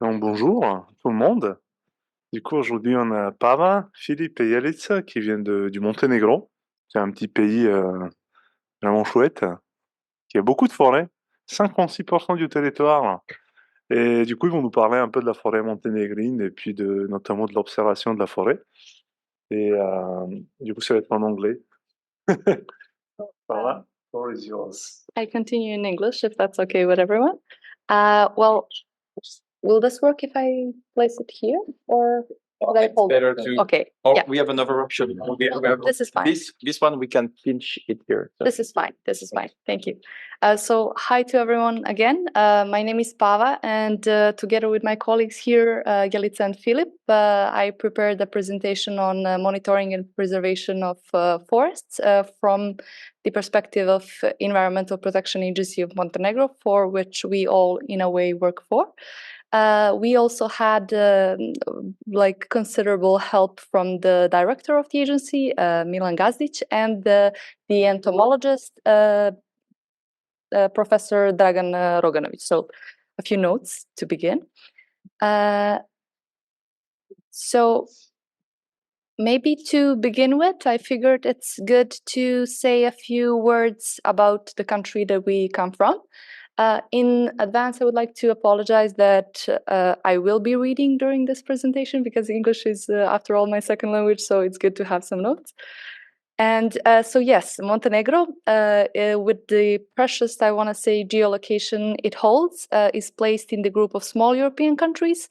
Donc bonjour tout le monde. Du coup aujourd'hui on a Pava, Filip et Jelica qui viennent du Monténégro. C'est un petit pays vraiment chouette, qui a beaucoup de forêts, 56% du territoire. Et du coup ils vont nous parler un peu de la forêt monténégrine et puis notamment de l'observation de la forêt. Et du coup ça va être en anglais. Pava, floor is yours. I continue in English if that's okay with everyone. Well, will this work if I place it here or should I It's hold better it? to, Okay, or yeah, we have another option. this is fine. This one we can pinch it here. So This is fine. This is fine. Thank you. So, hi to everyone again. My name is Pava, and together with my colleagues here, Jelica and Filip, I prepared a presentation on monitoring and preservation of forests from the perspective of Environmental Protection Agency of Montenegro, for which we all, in a way, work for. We also had considerable help from the director of the agency, Milan Gazdic, and the entomologist, Professor Dragan Roganovic. So a few notes to begin. So maybe to begin with, I figured it's good to say a few words about the country that we come from. In advance, I would like to apologize that I will be reading during this presentation because English is, after all, my second language, so it's good to have some notes. And so yes, Montenegro, with the precious, I want to say, geolocation it holds, is placed in the group of small European countries.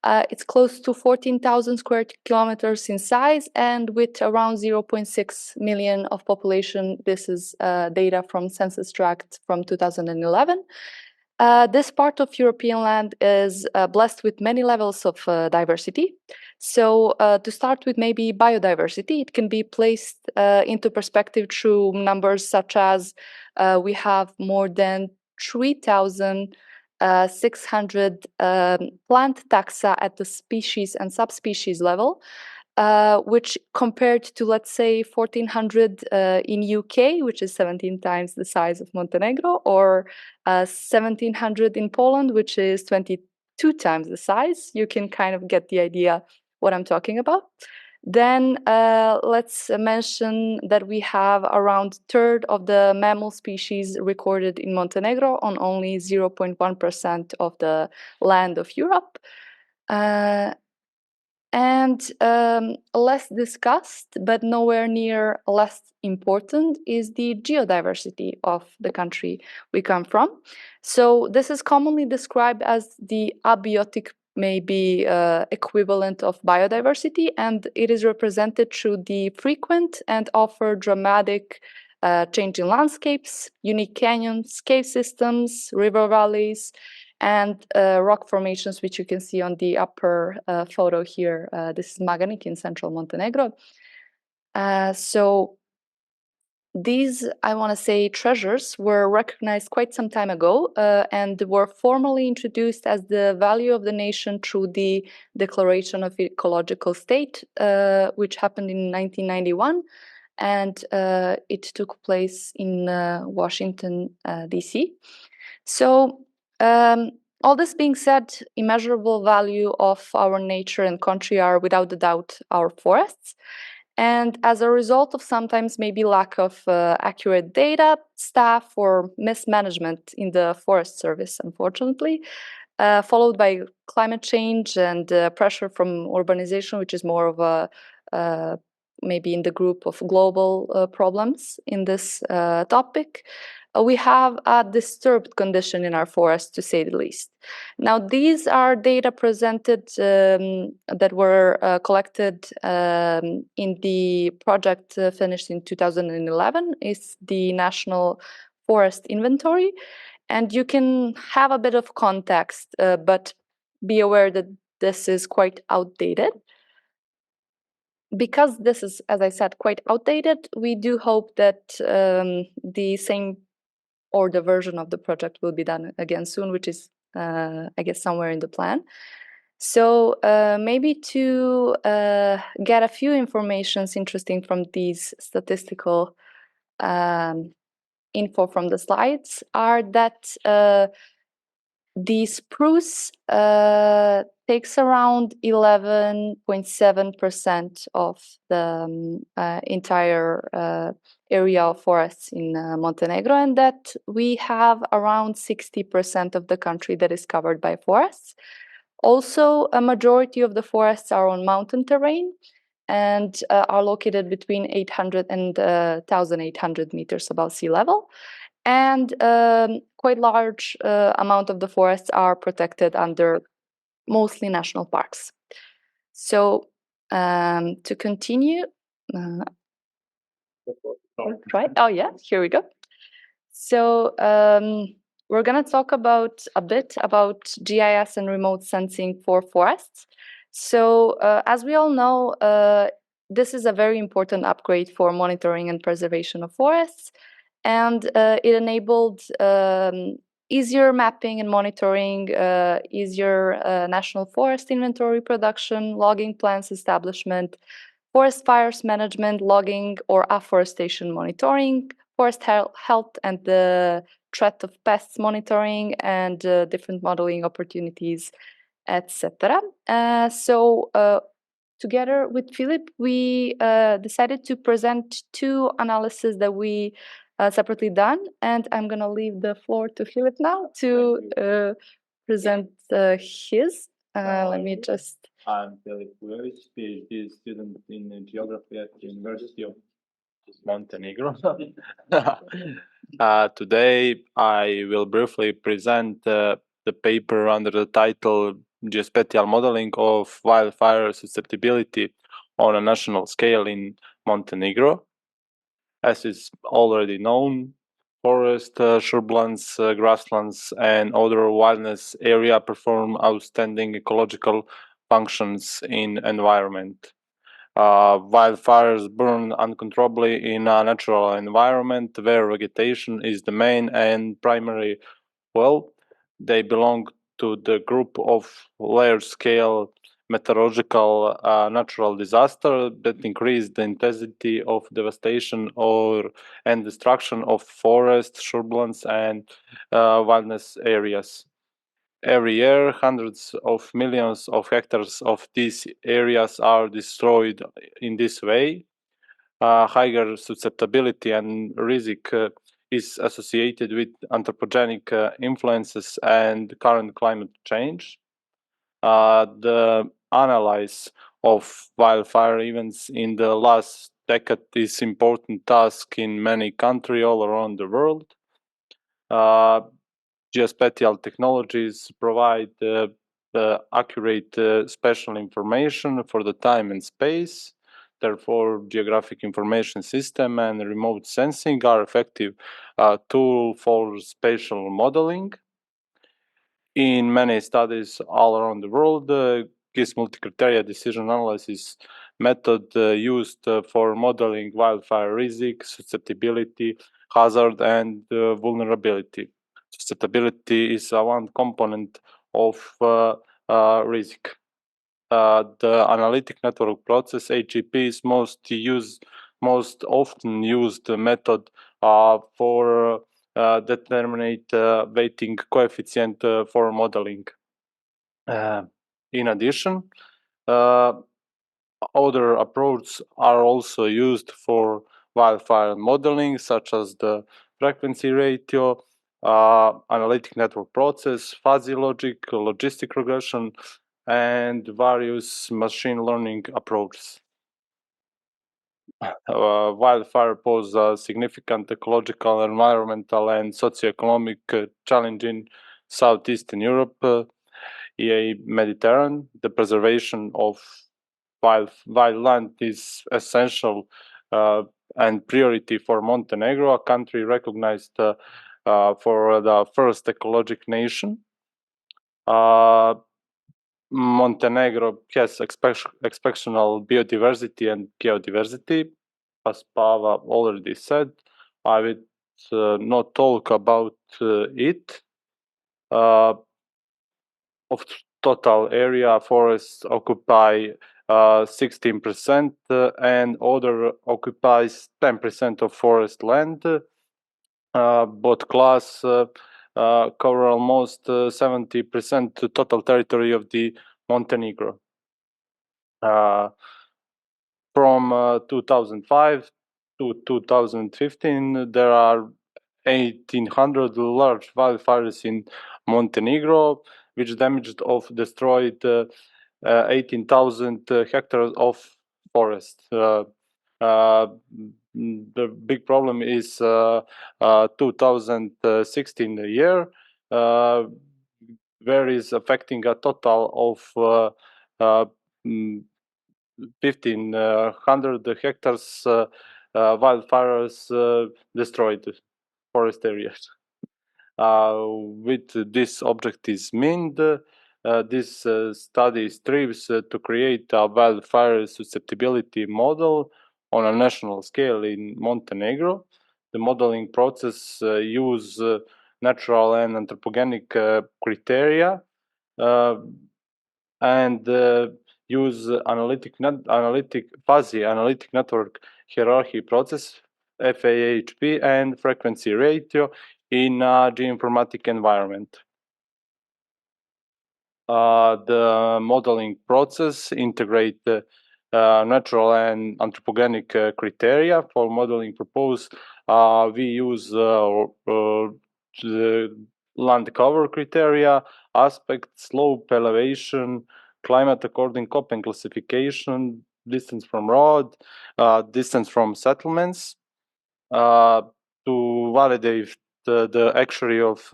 It's close to 14,000 square kilometers in size, and with around 0.6 million of population. This is data from census tract from 2011. This part of European land is blessed with many levels of diversity. So to start with maybe biodiversity, it can be placed into perspective through numbers such as we have more than 3,600 plant taxa at the species and subspecies level, which compared to, let's say, 1,400 in UK, which is 17 times the size of Montenegro, or 1,700 in Poland, which is 22 times the size. You can kind of get the idea what I'm talking about. Then let's mention that we have around a third of the mammal species recorded in Montenegro on only 0.1% of the land of Europe. And less discussed, but nowhere near less important, is the geodiversity of the country we come from. So this is commonly described as the abiotic, maybe equivalent of biodiversity, and it is represented through the frequent and often dramatic changing landscapes, unique canyons, cave systems, river valleys, and rock formations, which you can see on the upper photo here. This is Maganik in central Montenegro. So these, I want to say, treasures were recognized quite some time ago and were formally introduced as the value of the nation through the Declaration of Ecological State, which happened in 1991, and it took place in Washington, D.C. So all this being said, immeasurable value of our nature and country are without a doubt our forests. And as a result of sometimes maybe lack of accurate data, staff, or mismanagement in the Forest Service, unfortunately, followed by climate change and pressure from urbanization, which is more of a maybe in the group of global problems in this topic, we have a disturbed condition in our forests, to say the least. Now, these are data presented that were collected in the project finished in 2011. It's the National Forest Inventory. And you can have a bit of context, but be aware that this is quite outdated. Because this is, as I said, quite outdated, we do hope that the same or the version of the project will be done again soon, which is, I guess, somewhere in the plan. So maybe to get a few informations interesting from these statistical info from the slides are that The spruce takes around 11.7% of the entire area of forests in Montenegro, and that we have around 60% of the country that is covered by forests. Also, a majority of the forests are on mountain terrain and are located between 800 and 1,800 meters above sea level. And quite large amount of the forests are protected under mostly national parks. So to continue, right? Oh yeah, here we go. So we're going to talk a bit about GIS and remote sensing for forests. So as we all know, this is a very important upgrade for monitoring and preservation of forests. And it enabled easier mapping and monitoring, easier national forest inventory production, logging plans establishment, forest fires management, logging or afforestation monitoring, forest health and the threat of pests monitoring, and different modeling opportunities, etc. So together with Filip, we decided to present two analyses that we separately done, and I'm going to leave the floor to Filip now to present his. Let me just... I'm Filip Vujovic, PhD student in geography at the University of Montenegro. Today, I will briefly present the paper under the title Geospatial Modeling of Wildfire Susceptibility on a National Scale in Montenegro. As is already known, forest, shrublands, grasslands, and other wilderness area perform outstanding ecological functions in environment. Wildfires burn uncontrollably in a natural environment where vegetation is the main and primary. Well, they belong to the group of large-scale meteorological natural disaster that increase the intensity of devastation and destruction of forests, shrublands, and wilderness areas. Every year, hundreds of millions of hectares of these areas are destroyed in this way. Higher susceptibility and risk is associated with anthropogenic influences and current climate change. The analysis of wildfire events in the last decade is an important task in many countries all around the world. Geospatial technologies provide accurate spatial information for the time and space. Therefore, geographic information system and remote sensing are effective tool for spatial modeling. In many studies all around the world, GIS multi-criteria decision analysis method used for modeling wildfire risk, susceptibility, hazard, and vulnerability. Susceptibility is one component of risk. The analytic network process (AGP) is most often used method for determine weighting coefficient for modeling. In addition, other approaches are also used for wildfire modeling, such as the frequency ratio, analytic network process, fuzzy logic, logistic regression, and various machine learning approaches. Wildfire pose a significant ecological, environmental, and socioeconomic challenge in Southeastern Europe, Mediterranean. The preservation of wildland is essential and priority for Montenegro, a country recognized for the first ecologic nation. Montenegro has exceptional biodiversity and geodiversity, as Pava already said. I will not talk about it. Of total area, forests occupy 16% and other occupies 10% of forest land. Both class cover almost 70% the total territory of the Montenegro. From 2005 to 2015, there are 1,800 large wildfires in Montenegro, which damaged or destroyed 18,000 hectares of forest. The big problem is 2016 year, where is affecting a total of 1,500 hectares wildfires destroyed forest areas. With this objectives meant, this study strives to create a wildfire susceptibility model on a national scale in Montenegro. The modeling process use natural and anthropogenic criteria and use fuzzy analytic network hierarchy process, FAHP, and frequency ratio in a geoinformatic environment. The modeling process integrate natural and anthropogenic criteria. For modeling purpose, we use the land cover criteria, aspect, slope, elevation, climate according Köppen classification, distance from road, distance from settlements. To validate the actuary of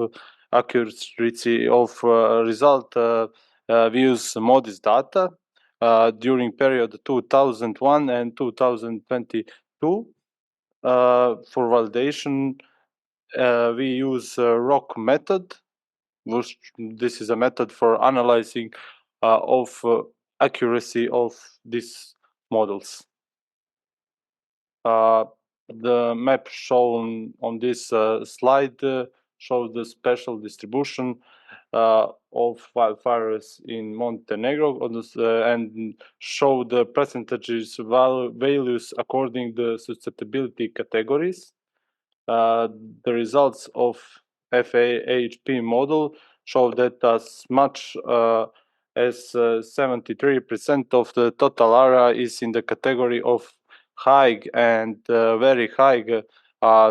accuracy of result, we use MODIS data during period 2001 and 2022. For validation, we use ROC method. This is a method for analyzing of accuracy of these models. The map shown on this slide shows the spatial distribution of wildfires in Montenegro and show the percentages values according to the susceptibility categories. The results of FAHP model show that as much as 73% of the total area is in the category of high and very high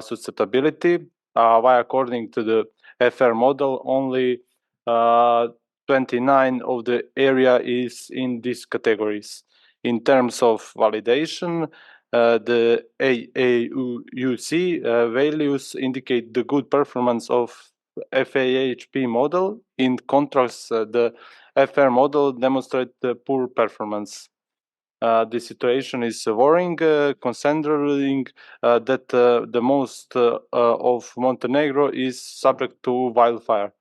susceptibility, while according to the FR model, only 29 of the area is in these categories. In terms of validation, the AAUC values indicate the good performance of FAHP model. In contrast, the FR model demonstrates the poor performance. The situation is worrying, considering that the most of Montenegro is subject to wildfire.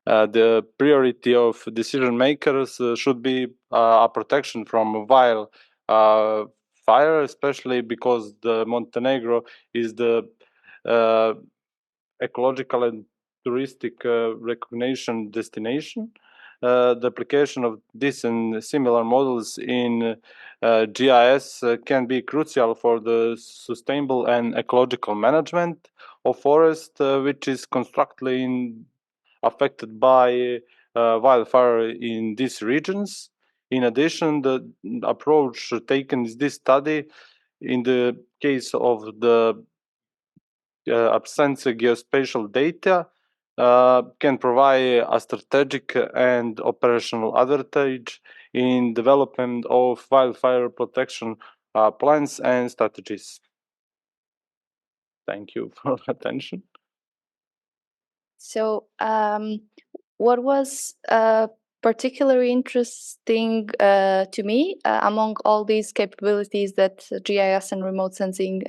The priority of decision makers should be a protection from wildfire, especially because the Montenegro is the ecological and touristic recognition destination. The application of this and similar models in GIS can be crucial for the sustainable and ecological management of forest, which is constructively affected by wildfire in these regions. In addition, the approach taken in this study, in the case of the absence of geospatial data, can provide a strategic and operational advantage in development of wildfire protection plans and strategies. Thank you for attention. So, what was particularly interesting to me among all these capabilities that GIS and remote sensing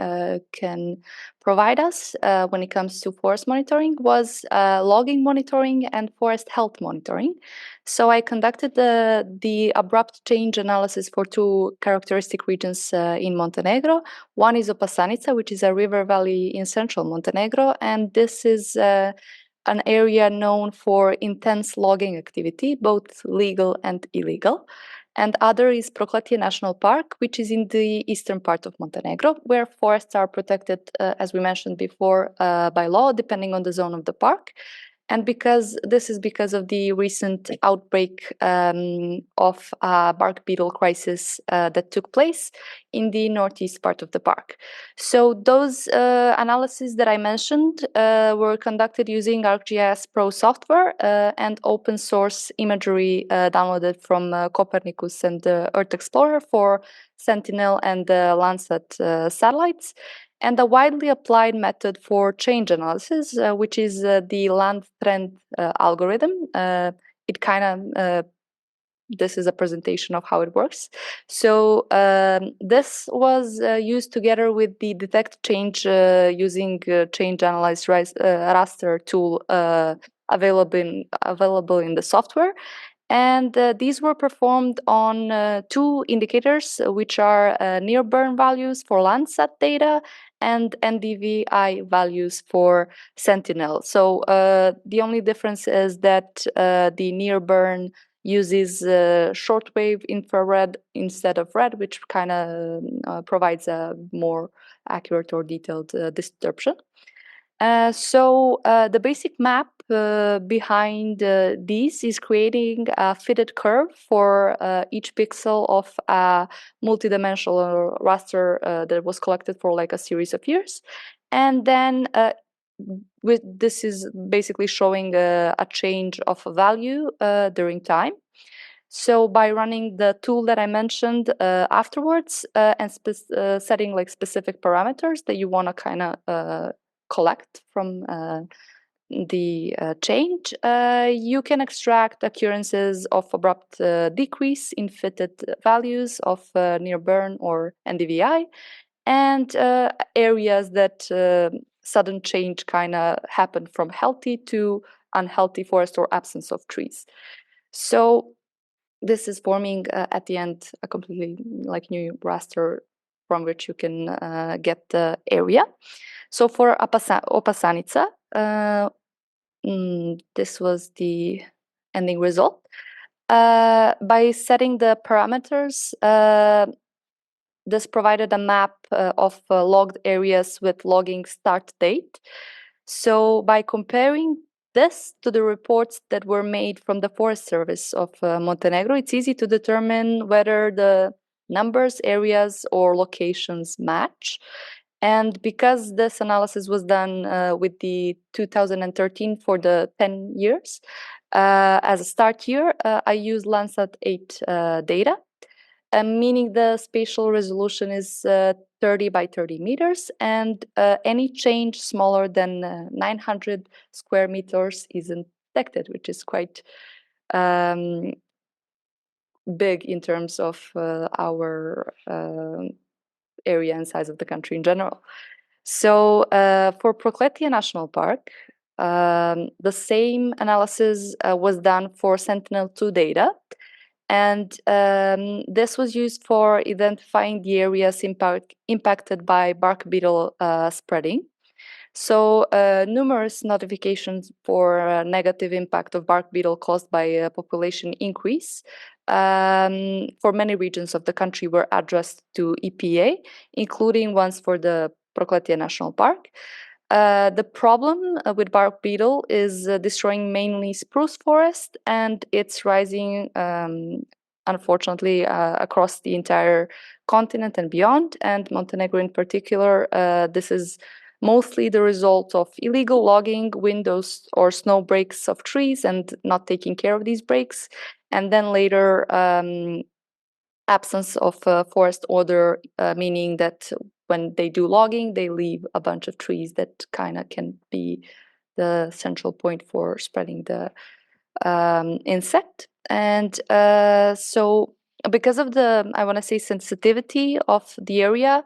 can provide us when it comes to forest monitoring was logging monitoring and forest health monitoring. So I conducted the abrupt change analysis for two characteristic regions in Montenegro. One is Opasanica, which is a river valley in central Montenegro, and this is an area known for intense logging activity, both legal and illegal. And other is Prokletije National Park, which is in the eastern part of Montenegro, where forests are protected, as we mentioned before, by law, depending on the zone of the park. And because of the recent outbreak of a bark beetle crisis that took place in the northeast part of the park. So those analyses that I mentioned were conducted using ArcGIS Pro software and open source imagery downloaded from Copernicus and Earth Explorer for Sentinel and Landsat satellites, and a widely applied method for change analysis, which is the land trend algorithm. It kind of this is a presentation of how it works. So this was used together with the detect change using change analyze raster tool available in the software. And these were performed on two indicators, which are near burn values for Landsat data and NDVI values for Sentinel. So the only difference is that the near burn uses shortwave infrared instead of red, which kind of provides a more accurate or detailed description. So the basic map behind these is creating a fitted curve for each pixel of a multidimensional raster that was collected for like a series of years. And then this is basically showing a change of value during time. So by running the tool that I mentioned afterwards and setting like specific parameters that you want to kind of collect from the change, you can extract occurrences of abrupt decrease in fitted values of near burn or NDVI, and areas that sudden change kind of happen from healthy to unhealthy forest or absence of trees. So this is forming at the end a completely like new raster from which you can get the area. So for Opasanica, this was the ending result. By setting the parameters, this provided a map of logged areas with logging start date. So by comparing this to the reports that were made from the Forest Service of Montenegro, it's easy to determine whether the numbers, areas, or locations match. And because this analysis was done with the 2013 for the 10 years, as a start year, I used Landsat 8 data, meaning the spatial resolution is 30 by 30 meters, and any change smaller than 900 square meters isn't detected, which is quite big in terms of our area and size of the country in general. So for Prokletije National Park, the same analysis was done for Sentinel-2 data, and this was used for identifying the areas impacted by bark beetle spreading. So numerous notifications for negative impact of bark beetle caused by population increase for many regions of the country were addressed to EPA, including ones for the Prokletije National Park. The problem with bark beetle is destroying mainly spruce forest, and it's rising, unfortunately, across the entire continent and beyond, and Montenegro in particular. This is mostly the result of illegal logging, windows or snow breaks of trees and not taking care of these breaks. And then later, absence of forest order, meaning that when they do logging, they leave a bunch of trees that kind of can be the central point for spreading the insect. And so because of the, I want to say, sensitivity of the area,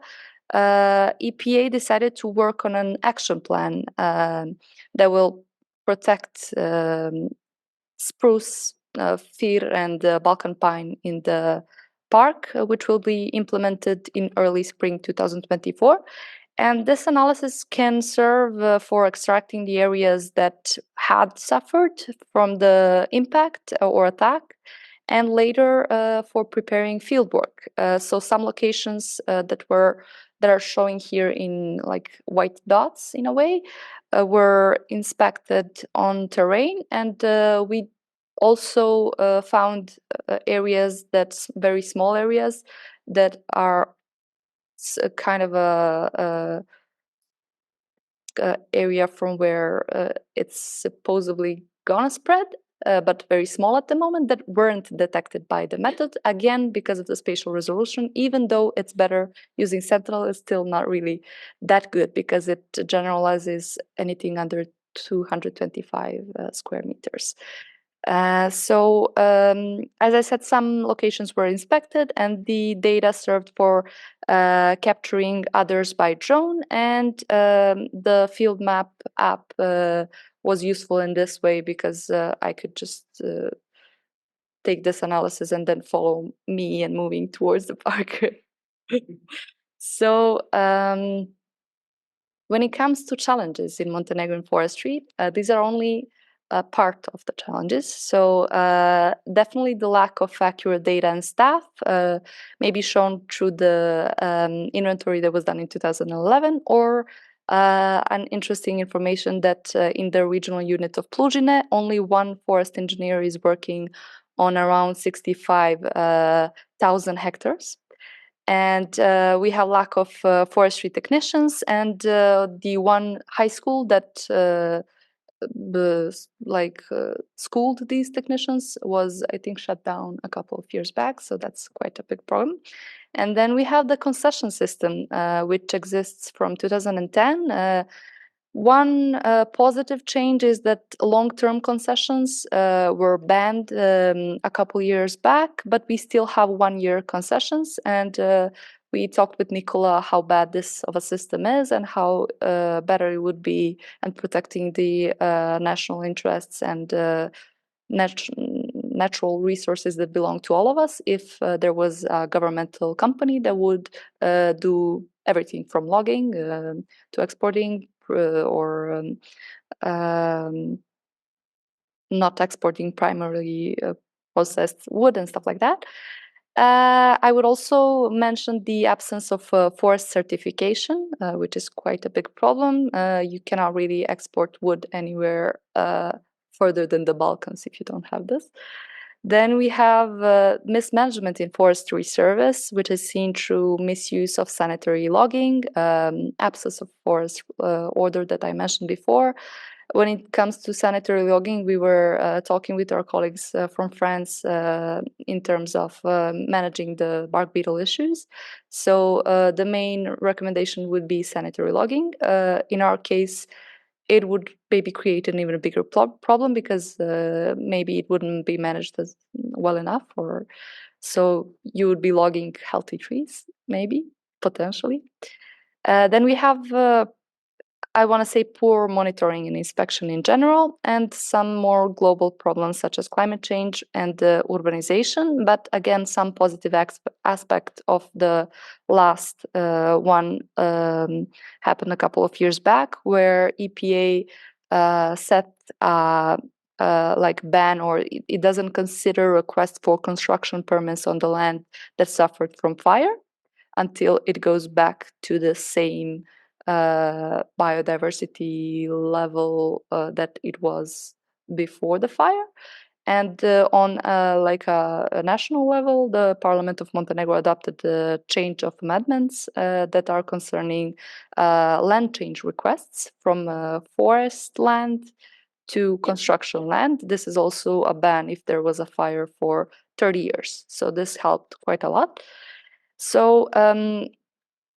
EPA decided to work on an action plan that will protect spruce, fir, and Balkan pine in the park, which will be implemented in early spring 2024. And this analysis can serve for extracting the areas that had suffered from the impact or attack, and later for preparing fieldwork. So some locations that were that are showing here in like white dots in a way were inspected on terrain, and we also found areas that's very small areas that are kind of a area from where it's supposedly gonna spread, but very small at the moment, that weren't detected by the method. Again, because of the spatial resolution, even though it's better using Sentinel, it's still not really that good because it generalizes anything under 225 square meters. As I said, some locations were inspected and the data served for capturing others by drone, and the field map app was useful in this way because I could just take this analysis and then follow me and moving towards the park. So when it comes to challenges in Montenegrin forestry, these are only a part of the challenges. So definitely the lack of accurate data and staff may be shown through the inventory that was done in 2011, or an interesting information that in the regional unit of Plugine, only one forest engineer is working on around 65,000 hectares. And we have lack of forestry technicians, and the one high school that schooled these technicians was, I think, shut down a couple of years back, so that's quite a big problem. And then we have the concession system, which exists from 2010. One positive change is that long-term concessions were banned a couple years back, but we still have 1-year concessions. And we talked with Nicola how bad this of a system is and how better it would be in protecting the national interests and natural resources that belong to all of us if there was a governmental company that would do everything from logging to exporting or not exporting primarily processed wood and stuff like that. I would also mention the absence of forest certification, which is quite a big problem. You cannot really export wood anywhere further than the Balkans if you don't have this. Then we have mismanagement in forestry service, which is seen through misuse of sanitary logging, absence of forest order that I mentioned before. When it comes to sanitary logging, we were talking with our colleagues from France in terms of managing the bark beetle issues. So the main recommendation would be sanitary logging. In our case, it would maybe create an even bigger problem because maybe it wouldn't be managed as well enough, or so you would be logging healthy trees, maybe, potentially. Then we have I want to say poor monitoring and inspection in general, and some more global problems such as climate change and urbanization. But again, some positive aspect of the last one happened a couple of years back, where EPA set like ban, or it doesn't consider requests for construction permits on the land that suffered from fire until it goes back to the same biodiversity level that it was before the fire. And on like a national level, the Parliament of Montenegro adopted the change of amendments that are concerning land change requests from forest land to construction land. This is also a ban if there was a fire for 30 years. So this helped quite a lot. So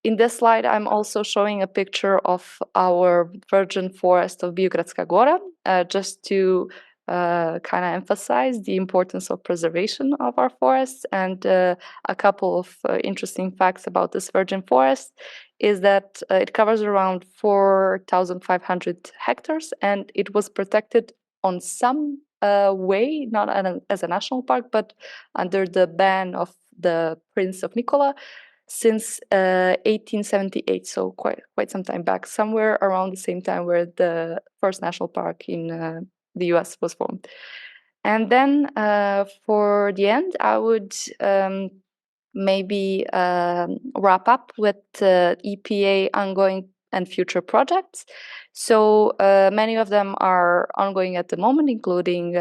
in this slide, I'm also showing a picture of our virgin forest of Biogradska Gora, just to kind of emphasize the importance of preservation of our forests. And a couple of interesting facts about this virgin forest is that it covers around 4,500 hectares, and it was protected on some way, not as a national park, but under the ban of the Prince of Nicola, since 1878, so quite some time back, somewhere around the same time where the first national park in the US was formed. And then for the end, I would maybe wrap up with EPA ongoing and future projects. So many of them are ongoing at the moment, including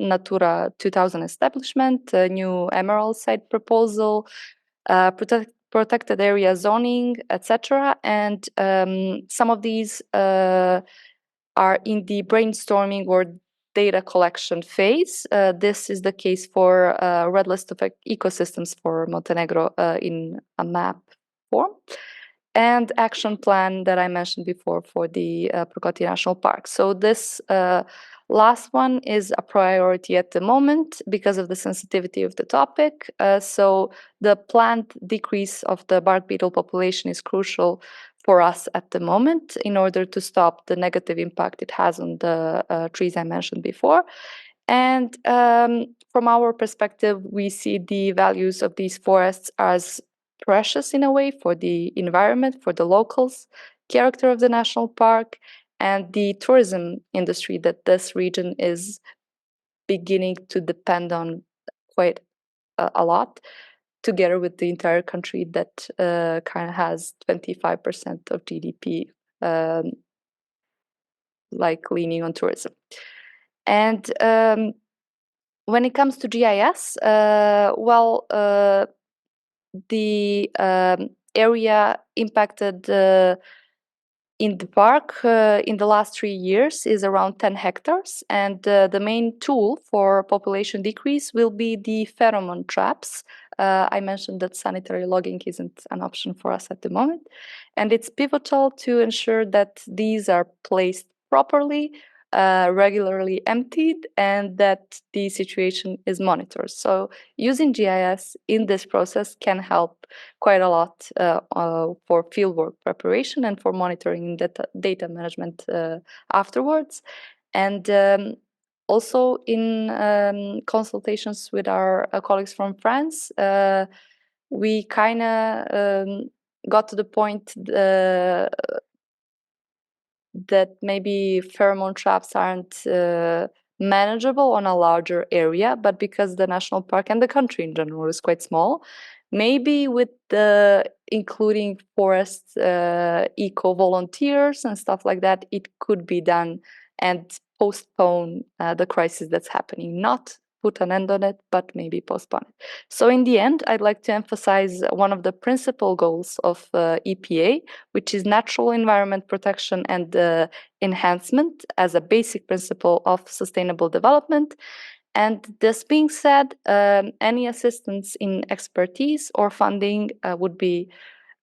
Natura 2000 establishment, new emerald site proposal, protected area zoning, etc. And some of these are in the brainstorming or data collection phase. This is the case for Red List of Ecosystems for Montenegro in a map form, and action plan that I mentioned before for the Prokletije National Park. So this last one is a priority at the moment because of the sensitivity of the topic. So the planned decrease of the bark beetle population is crucial for us at the moment in order to stop the negative impact it has on the trees I mentioned before. And from our perspective, we see the values of these forests as precious in a way for the environment, for the locals, character of the national park, and the tourism industry that this region is beginning to depend on quite a lot, together with the entire country that kind of has 25% of GDP like leaning on tourism. And when it comes to GIS, the area impacted in the park in the last 3 years is around 10 hectares. And the main tool for population decrease will be the pheromone traps. I mentioned that sanitary logging isn't an option for us at the moment. And it's pivotal to ensure that these are placed properly, regularly emptied, and that the situation is monitored. So using GIS in this process can help quite a lot for fieldwork preparation and for monitoring data management afterwards. And also in consultations with our colleagues from France, we kind of got to the point that maybe pheromone traps aren't manageable on a larger area, but because the national park and the country in general is quite small, maybe with the including forest eco volunteers and stuff like that, it could be done and postpone the crisis that's happening, not put an end on it, but maybe postpone it. So in the end, I'd like to emphasize one of the principal goals of EPA, which is natural environment protection and enhancement as a basic principle of sustainable development. And this being said, any assistance in expertise or funding would be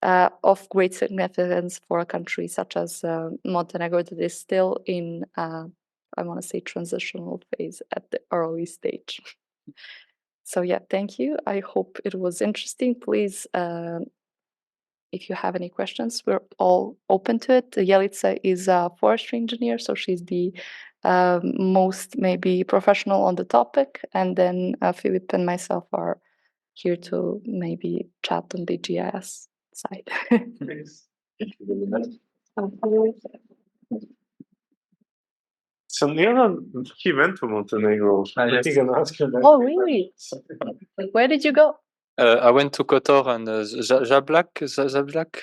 of great significance for a country such as Montenegro that is still in I want to say transitional phase at the early stage. So yeah, thank you. I hope it was interesting. Please, if you have any questions, we're all open to it. Jelica is a forestry engineer, so she's the most maybe professional on the topic. And then Filip and myself are here to maybe chat on the GIS side. Thanks. So Nina, he went to Montenegro. Yes. I can ask you that. Oh, really? Where did you go? I went to Kotor and Jablak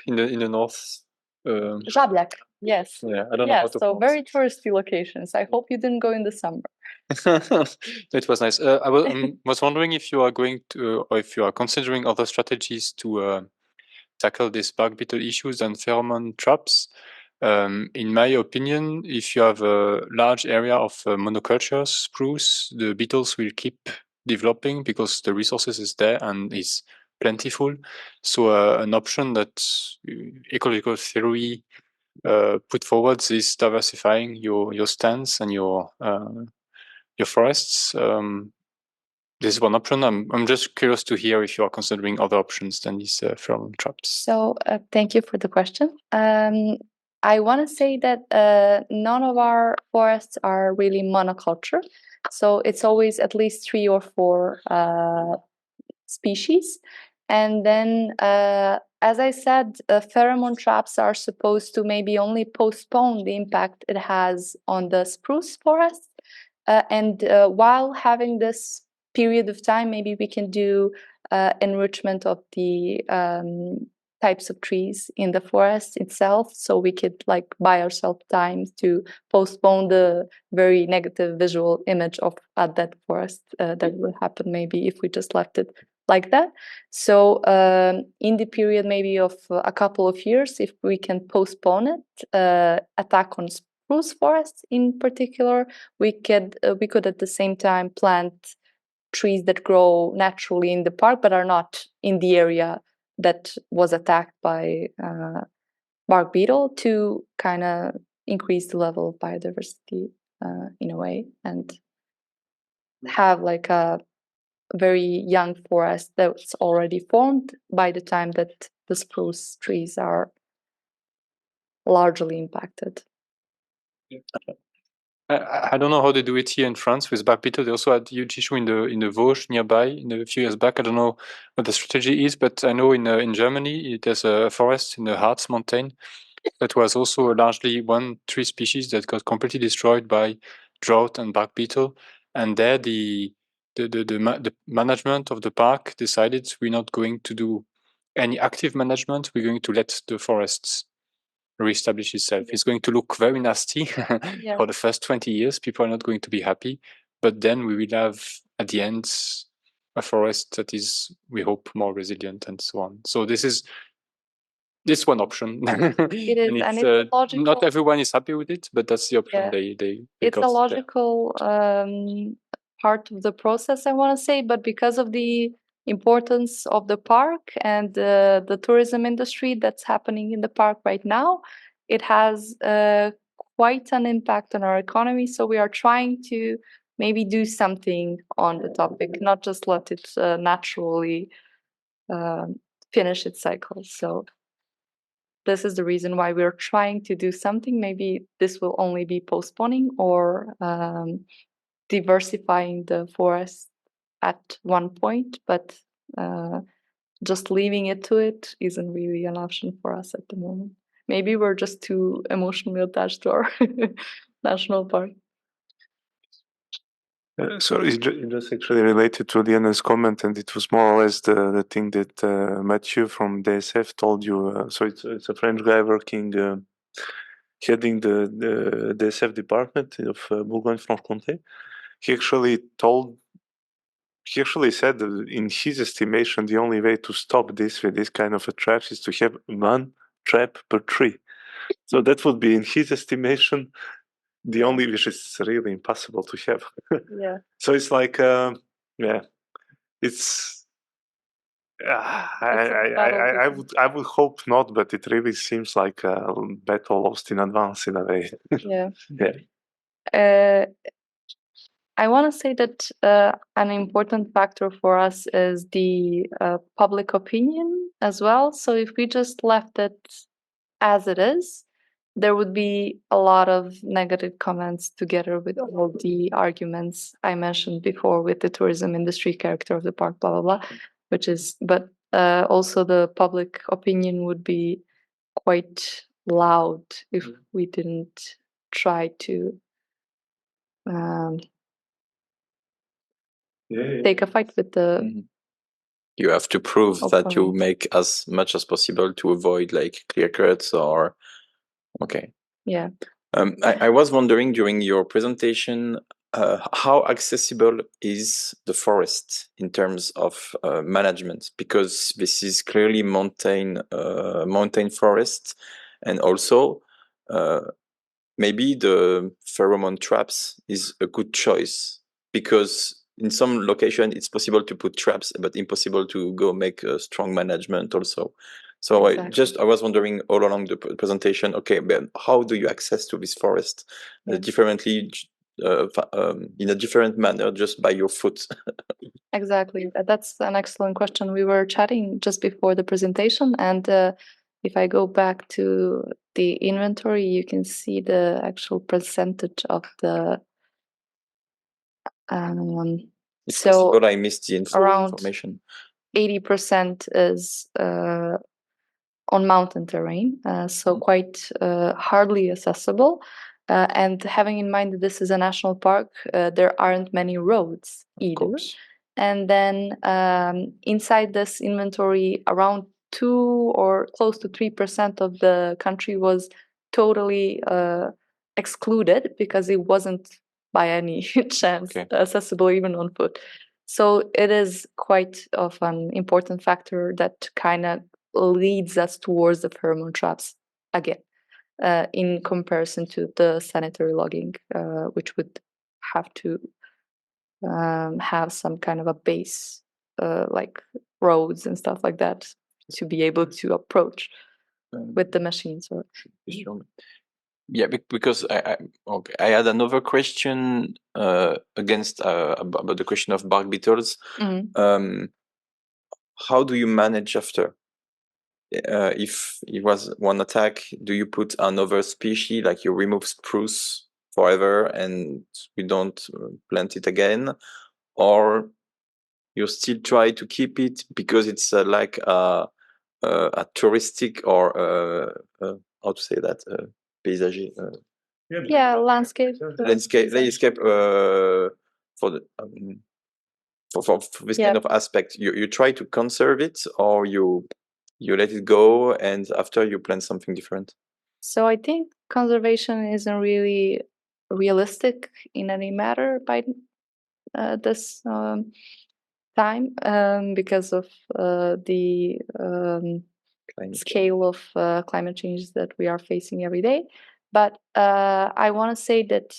in the north. Žablak, yes. Yeah, I don't know how to So pronounce very it. touristy locations. I hope you didn't go in the summer. It was nice. I was wondering if you are going to, or if you are considering other strategies to tackle these bark beetle issues and pheromone traps. In my opinion, if you have a large area of monoculture spruce, the beetles will keep developing because the resources is there and is plentiful. So an option that ecological theory put forward is diversifying your stands and your forests. This is one option. I'm just curious to hear if you are considering other options than these pheromone traps. So thank you for the question. I want to say that none of our forests are really monoculture. So it's always at least 3 or 4 species. And then, as I said, pheromone traps are supposed to maybe only postpone the impact it has on the spruce forest. And while having this period of time, maybe we can do enrichment of the types of trees in the forest itself, so we could like buy ourselves time to postpone the very negative visual image of a dead forest that would happen maybe if we just left it like that. So in the period maybe of a couple of years, if we can postpone it, attack on spruce forests in particular, we could at the same time plant trees that grow naturally in the park but are not in the area that was attacked by bark beetle, to kind of increase the level of biodiversity in a way, and have like a very young forest that's already formed by the time that the spruce trees are largely impacted. I don't know how they do it here in France with bark beetle. They also had a huge issue in the Vosges nearby a few years back. I don't know what the strategy is, but I know in Germany there's a forest in the Harz mountain that was also largely one tree species that got completely destroyed by drought and bark beetle. And there the management of the park decided we're not going to do any active management. We're going to let the forests reestablish itself. It's going to look very nasty for the first 20 years. People are not going to be happy, but then we will have at the end a forest that is, we hope, more resilient and so on. So this is one option. It is, and it's logical. Not everyone is happy with it, but that's the option they it's a logical part of the process, I want to say, but because of the importance of the park and the tourism industry that's happening in the park right now, it has quite an impact on our economy. So we are trying to maybe do something on the topic, not just let it naturally finish its cycle. So this is the reason why we're trying to do something. Maybe this will only be postponing or diversifying the forest at one point, but just leaving it to it isn't really an option for us at the moment. Maybe we're just too emotionally attached to our national park. So it just actually related to Liana's comment, and it was more or less the thing that Mathieu from DSF told you. So it's a French guy working, heading the DSF department of Bourgogne-Franche-Comté. He actually said that in his estimation, the only way to stop this with this kind of a trap is to have one trap per tree. So that would be, in his estimation, the only, which is really impossible to have. Yeah. So it's like, it's. I would hope not, but it really seems like a battle lost in advance in a way. Yeah. Yeah. I want to say that an important factor for us is the public opinion as well. So if we just left it as it is, there would be a lot of negative comments together with all the arguments I mentioned before with the tourism industry character of the park, blah, blah, blah, but also the public opinion would be quite loud if we didn't try to take a fight with the you have to prove that you make as much as possible to avoid like clear cuts or I was wondering during your presentation how accessible is the forest in terms of management, because this is clearly mountain forest, and also maybe the pheromone traps is a good choice, because in some location it's possible to put traps but impossible to go make a strong management also. So exactly. I was wondering all along the presentation, okay, but how do you access to this forest differently in a different manner just by your foot? Exactly, that's an excellent question. We were chatting just before the presentation, and if I go back to the inventory, you can see the actual percentage of the it's possible I missed the information. 80% is on mountain terrain, so quite hardly accessible. And having in mind that this is a national park, there aren't many roads either. And then inside this inventory, around 2 or close to 3% of the country was totally excluded because it wasn't by any chance accessible even on foot. So it is quite of an important factor that kind of leads us towards the pheromone traps again, in comparison to the sanitary logging, which would have to have some kind of a base, like roads and stuff like that, to be able to approach with the machines. Or yeah, because I had another question about the question of bark beetles. How do you manage after? If it was one attack, do you put another species, like you remove spruce forever and we don't plant it again, or you still try to keep it because it's like a touristic or how to say that, paysager? Landscape for the for this kind of aspect. You try to conserve it, or you let it go and after you plant something different? So I think conservation isn't really realistic in any matter by this time, because of the scale of climate change that we are facing every day. But I want to say that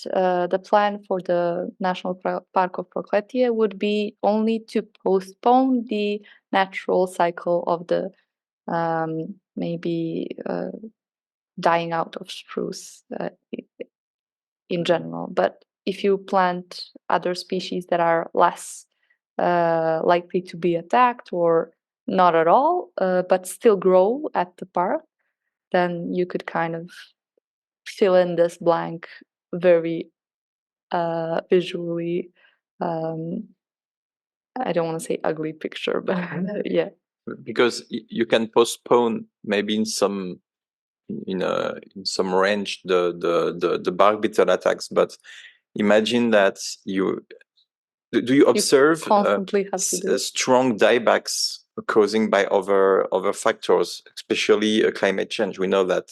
the plan for the National Park of Prokletije would be only to postpone the natural cycle of the maybe dying out of spruce in general. But if you plant other species that are less likely to be attacked or not at all, but still grow at the park, then you could kind of fill in this blank very visually. I don't want to say ugly picture, but yeah. Because you can postpone maybe in some range the bark beetle attacks, but imagine that you observe constantly have to do strong diebacks causing by other factors, especially climate change. We know that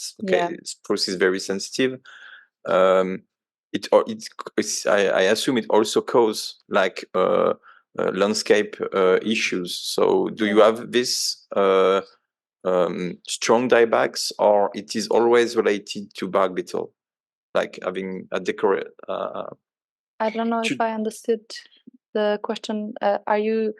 spruce is very sensitive. I assume it also causes like landscape issues. So do you have this strong diebacks, or it is always related to bark beetle, like having a decorate? I don't know if I understood the question. Are you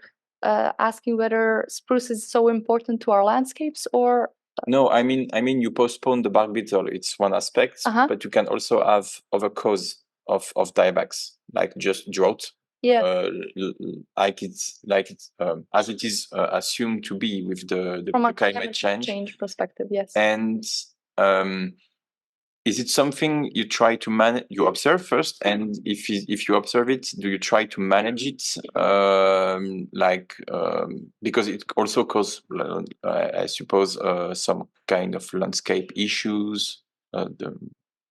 asking whether spruce is so important to our landscapes, or? No, I mean you postpone the bark beetle. It's one aspect, but you can also have other cause of diebacks, like just drought. Like it's as it is assumed to be with the from a climate change perspective. Yes. And is it something you try to manage? You observe first, and if you observe it, do you try to manage it? Because it also causes, I suppose, some kind of landscape issues.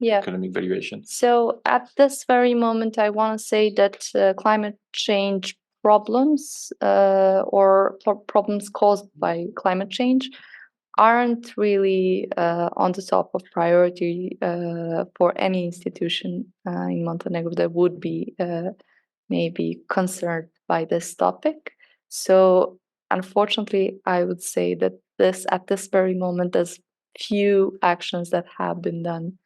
Economic valuation. So at this very moment, I want to say that climate change problems or problems caused by climate change aren't really on the top of priority for any institution in Montenegro that would be maybe concerned by this topic. So unfortunately, I would say that at this very moment, there's few actions that have been done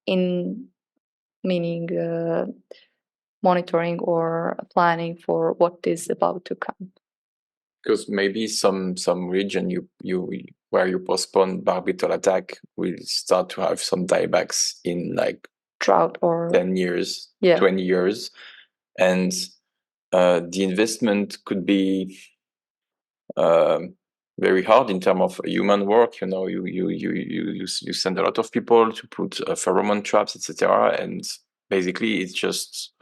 in meaning monitoring or planning for what is about to come. Because maybe some region where you postpone bark beetle attack will start to have some diebacks in like drought or 10 years, 20 years, and the investment could be very hard in terms of human work. You know, you send a lot of people to put pheromone traps, etc., and basically it's just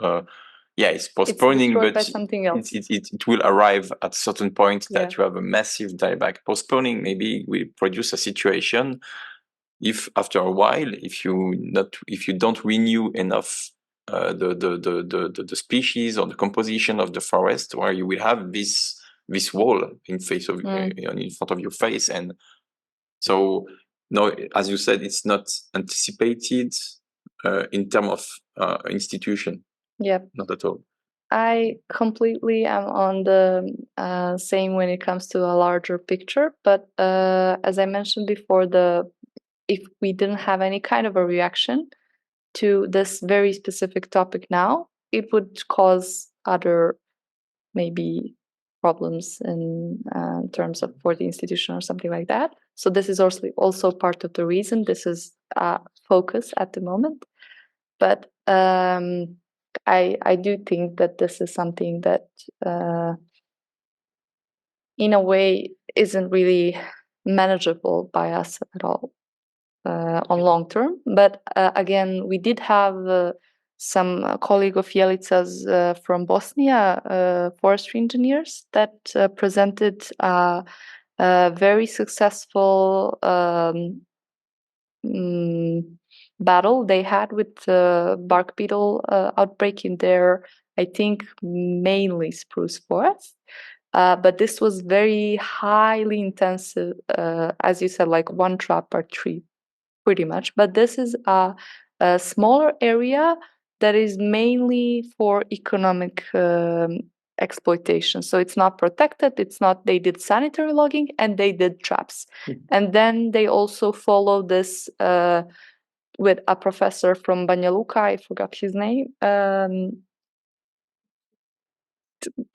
it's postponing, but it will arrive at a certain point that you have a massive dieback. Postponing maybe will produce a situation if after a while, if you don't renew enough the species or the composition of the forest, where you will have this wall in front of your face, and so no, as you said, it's not anticipated in terms of institution. Yep. Not at all. I completely am on the same when it comes to a larger picture, but as I mentioned before, if we didn't have any kind of a reaction to this very specific topic now, it would cause other maybe problems in terms of for the institution or something like that. So this is also part of the reason this is focus at the moment. But I do think that this is something that in a way isn't really manageable by us at all on long term. But again, we did have some colleague of Jelica's from Bosnia, forestry engineers, that presented a very successful battle they had with the bark beetle outbreak in their, I think, mainly spruce forest. But this was very highly intensive, as you said, like one trap per tree, pretty much. But this is a smaller area that is mainly for economic exploitation. So it's not protected. It's not. They did sanitary logging and they did traps, and then they also follow this with a professor from Banja Luka. I forgot his name.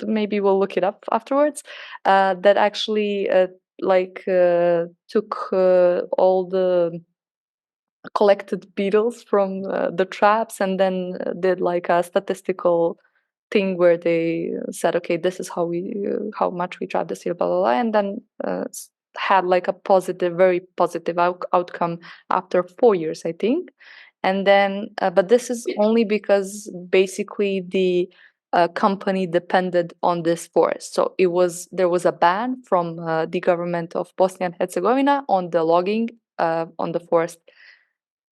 Maybe we'll look it up afterwards. That actually took all the collected beetles from the traps and then did like a statistical thing where they said, okay, this is how much we trap this here, blah blah blah, and then had like a very positive outcome after 4 years, I think. And then, but this is only because basically the company depended on this forest. So there was a ban from the government of Bosnia and Herzegovina on the logging on the forest,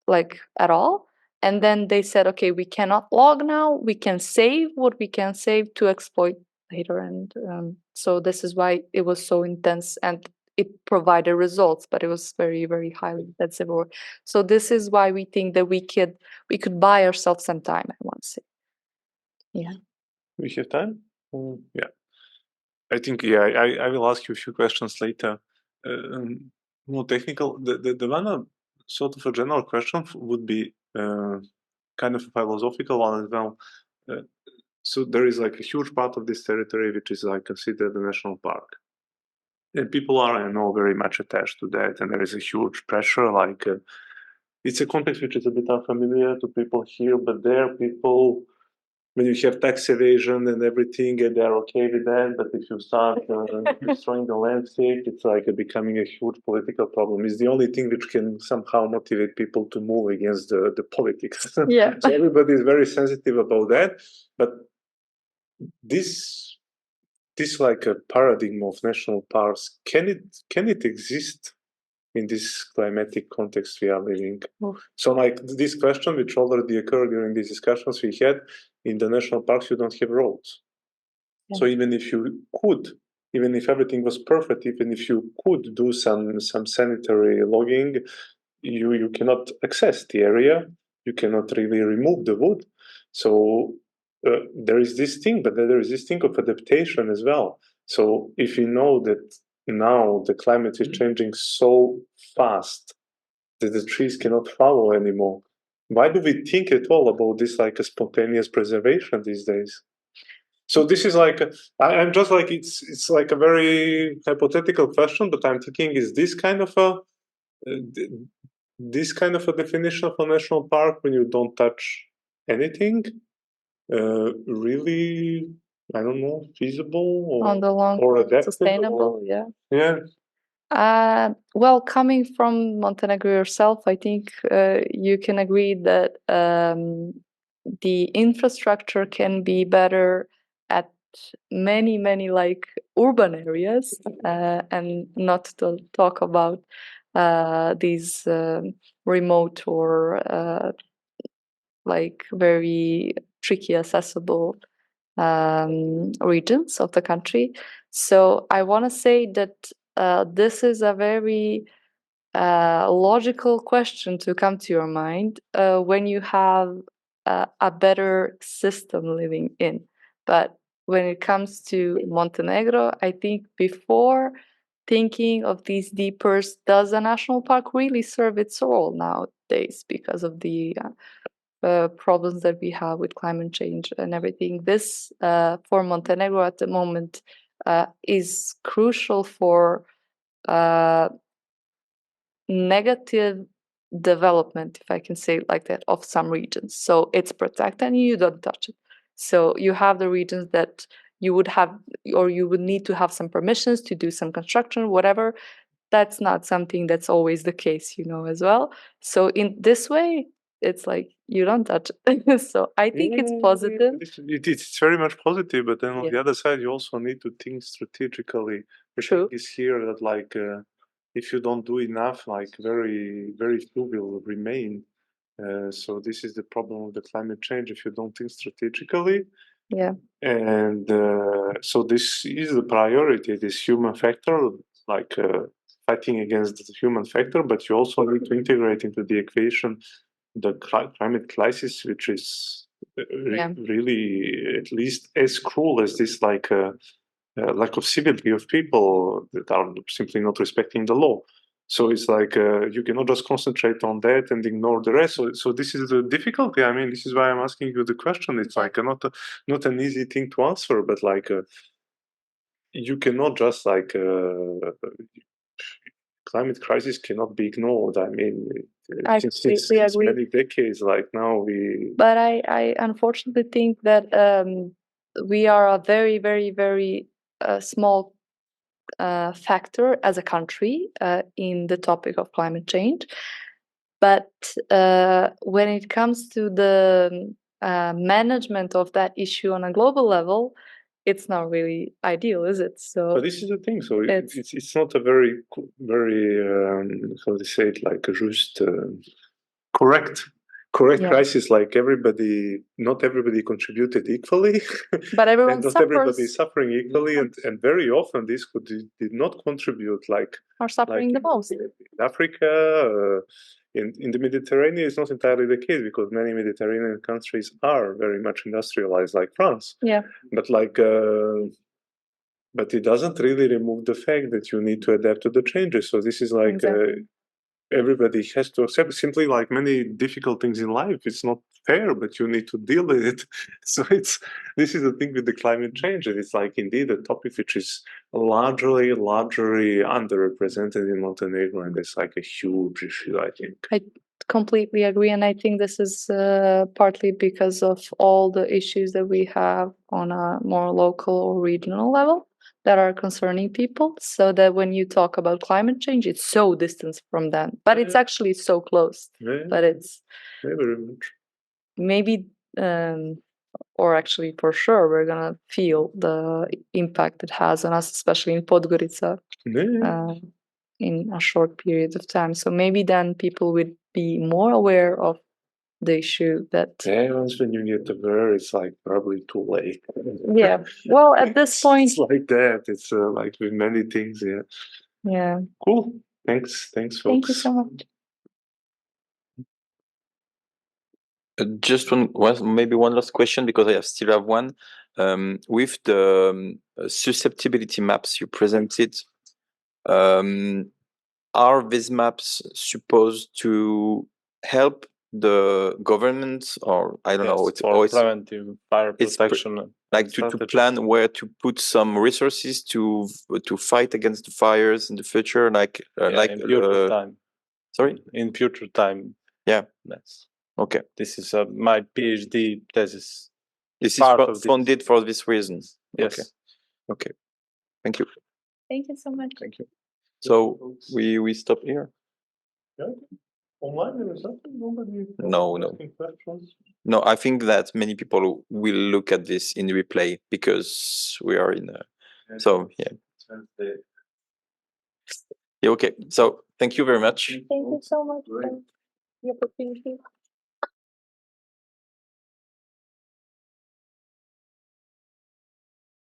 like at all. And then they said, okay, we cannot log now. We can save what we can save to exploit later. And so this is why it was so intense and it provided results, but it was very, very highly intensive. So this is why we think that we could buy ourselves some time, I want to say. Yeah. We have time? Yeah. I think, yeah, I will ask you a few questions later. More technical. The one sort of a general question would be kind of a philosophical one as well. So there is like a huge part of this territory which is like considered a national park. And people are, I know, very much attached to that. And there is a huge pressure. Like it's a context which is a bit unfamiliar to people here, but there people, when you have tax evasion and everything, and they're okay with that. But if you start destroying the landscape, it's like becoming a huge political problem. It's the only thing which can somehow motivate people to move against the politics. Yeah. So everybody is very sensitive about that. But this like a paradigm of national parks, can it exist in this climatic context we are living? So like this question, which already occurred during these discussions we had, in the national parks you don't have roads. Yeah. So even if you could, even if everything was perfect, even if you could do some sanitary logging, you cannot access the area, you cannot really remove the wood. So there is this thing, but then there is this thing of adaptation as well. So if you know that now the climate is changing so fast that the trees cannot follow anymore, why do we think at all about this like a spontaneous preservation these days? So this is like I'm just like it's like a very hypothetical question, but I'm thinking, is this kind of a definition of a national park when you don't touch anything really, I don't know, feasible or on the long or term, sustainable? Yeah. Yeah. Well, coming from Montenegro yourself, I think you can agree that the infrastructure can be better at many like urban areas, and not to talk about these remote or like very tricky accessible regions of the country. So I want to say that this is a very logical question to come to your mind when you have a better system living in. But when it comes to Montenegro, I think before thinking of these deepers, does a national park really serve its role nowadays because of the problems that we have with climate change and everything? This, for Montenegro at the moment, is crucial for negative development, if I can say it like that, of some regions. So it's protected and you don't touch it. So you have the regions that you would have, or you would need to have some permissions to do some construction, whatever. That's not something that's always the case, as well. So in this way, it's like you don't touch it. So I think it's positive. It's very much positive, but then on the other side, you also need to think strategically. The thing is here that like if you don't do enough, like very, very few will remain. So this is the problem of the climate change. If you don't think strategically, and so this is the priority, this human factor, like fighting against the human factor, but you also need to integrate into the equation the climate crisis, which is really at least as cruel as this, like lack of civility of people that are simply not respecting the law. So it's like you cannot just concentrate on that and ignore the rest. So this is the difficulty. I mean, this is why I'm asking you the question. It's like not an easy thing to answer, but like you cannot just like climate crisis cannot be ignored. I mean, since many decades, like now we. But I unfortunately think that we are a very, very, very small factor as a country in the topic of climate change. But when it comes to the management of that issue on a global level, it's not really ideal, is it? So, but this is the thing. So it's not a very how to say it, like a just correct crisis. Like not everybody contributed equally, but everyone and not suffers. everybody is suffering equally, and very often this did not contribute. Like are suffering the most in Africa. In the Mediterranean, it's not entirely the case because many Mediterranean countries are very much industrialized, like France. But like, but it doesn't really remove the fact that you need to adapt to the changes. So this is like everybody has to accept. Simply like many difficult things in life, it's not fair, but you need to deal with it. So this is the thing with the climate change. It's like indeed a topic which is largely underrepresented in Montenegro, and it's like a huge issue, I think. I completely agree, and I think this is partly because of all the issues that we have on a more local or regional level that are concerning people, so that when you talk about climate change, it's so distant from them, but it's actually so close. But it's very much. Maybe or actually for sure we're gonna feel the impact it has on us, especially in Podgorica, in a short period of time. So maybe then people would be more aware of the issue that once when you get aware, it's like probably too late. Well, at this point it's like that. It's like with many things. Cool. Thanks folks. Thank you so much. Just maybe one last question, because I still have one. With the susceptibility maps you presented, are these maps supposed to help the government, or I don't know, it's always preventive fire protection, like to plan where to put some resources to fight against the fires in the future, like in future time. Sorry, in future time. That's okay. This is my PhD thesis. This is funded for this reason. Yes. Okay. Thank you. Thank you so much. Thank you. So we stop here. Online, there is nothing. Nobody. No, I think that many people will look at this in replay because we are in. Okay. So thank you very much. Thank you so much for the opportunity.